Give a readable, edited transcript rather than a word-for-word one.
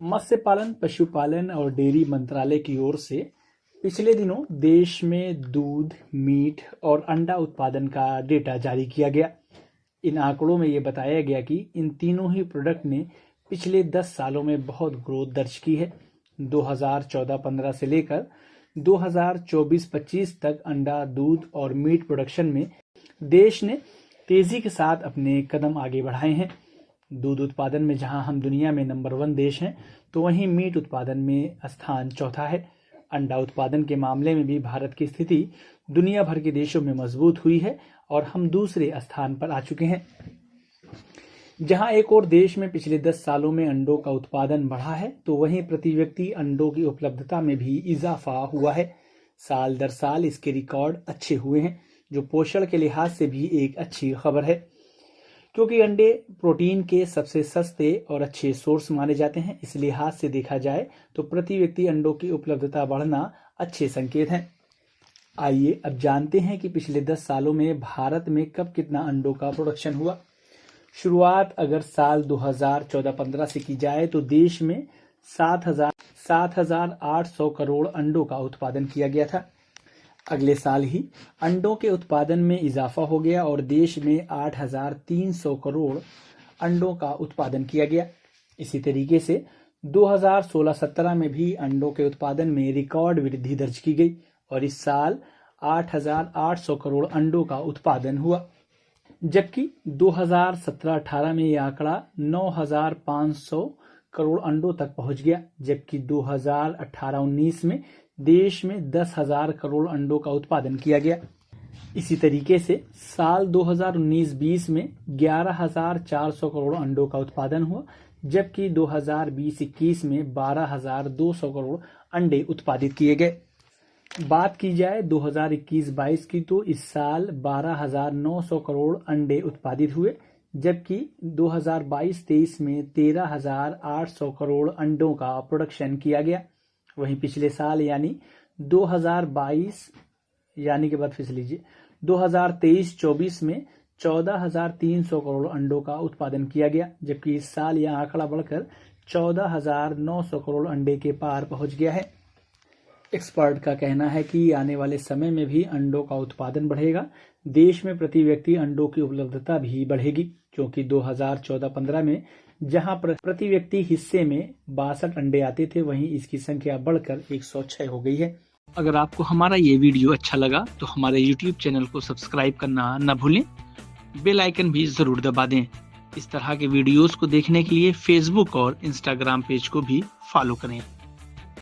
मत्स्य पालन, पशुपालन और डेयरी मंत्रालय की ओर से पिछले दिनों देश में दूध, मीट और अंडा उत्पादन का डेटा जारी किया गया। इन आंकड़ों में ये बताया गया कि इन तीनों ही प्रोडक्ट ने पिछले 10 सालों में बहुत ग्रोथ दर्ज की है। 2014-15 से लेकर 2024-25 तक अंडा, दूध और मीट प्रोडक्शन में देश ने तेजी के साथ अपने कदम आगे बढ़ाए हैं। दूध उत्पादन में जहां हम दुनिया में नंबर 1 देश हैं, तो वहीं मीट उत्पादन में स्थान चौथा है। अंडा उत्पादन के मामले में भी भारत की स्थिति दुनिया भर के देशों में मजबूत हुई है और हम दूसरे स्थान पर आ चुके हैं। जहां एक और देश में पिछले 10 सालों में अंडों का उत्पादन बढ़ा है, तो वहीं प्रति व्यक्ति अंडों की उपलब्धता में भी इजाफा हुआ है। साल दर साल इसके रिकॉर्ड अच्छे हुए हैं, जो पोषण के लिहाज से भी एक अच्छी खबर है, क्योंकि अंडे प्रोटीन के सबसे सस्ते और अच्छे सोर्स माने जाते हैं। इस लिहाज से देखा जाए तो प्रति व्यक्ति अंडों की उपलब्धता बढ़ना अच्छे संकेत हैं। आइए अब जानते हैं कि पिछले 10 सालों में भारत में कब कितना अंडों का प्रोडक्शन हुआ। शुरुआत अगर साल 2014-15 से की जाए तो देश में 7,800 करोड़ अंडों का उत्पादन किया गया था। अगले साल ही अंडों के उत्पादन में इजाफा हो गया और देश में 8,300 करोड़ अंडों का उत्पादन किया गया। इसी तरीके से 2016-17 में भी अंडों के उत्पादन में रिकॉर्ड वृद्धि दर्ज की गई और इस साल 8,800 करोड़ अंडों का उत्पादन हुआ, जबकि 2017-18 में यह आंकड़ा 9,500 करोड़ अंडों तक पहुंच गया। जबकि 2018-19 में देश में 10,000 करोड़ अंडों का उत्पादन किया गया। इसी तरीके से साल 2019-20 में 11,400 करोड़ अंडों का उत्पादन हुआ, जबकि 2020-21 में 12,200 करोड़ अंडे उत्पादित किए गए। बात की जाए 2021-22 की, तो इस साल 12,900 करोड़ अंडे उत्पादित हुए, जबकि 2022-23 में 13,800 करोड़ अंडों का प्रोडक्शन किया गया। वहीं पिछले साल यानी 2023-24 में 14,300 करोड़ अंडों का उत्पादन किया गया, जबकि इस साल यह आंकड़ा बढ़कर 14,900 करोड़ अंडे के पार पहुंच गया है। एक्सपर्ट का कहना है कि आने वाले समय में भी अंडों का उत्पादन बढ़ेगा। देश में प्रति व्यक्ति अंडों की उपलब्धता भी बढ़ेगी, क्योंकि 2014-15 में जहां प्रति व्यक्ति हिस्से में 62 अंडे आते थे, वहीं इसकी संख्या बढ़कर 106 हो गई है। अगर आपको हमारा ये वीडियो अच्छा लगा तो हमारे YouTube चैनल को सब्सक्राइब करना न भूलें, बेल आइकन भी जरूर दबा दें। इस तरह के वीडियोस को देखने के लिए Facebook और Instagram पेज को भी फॉलो करें।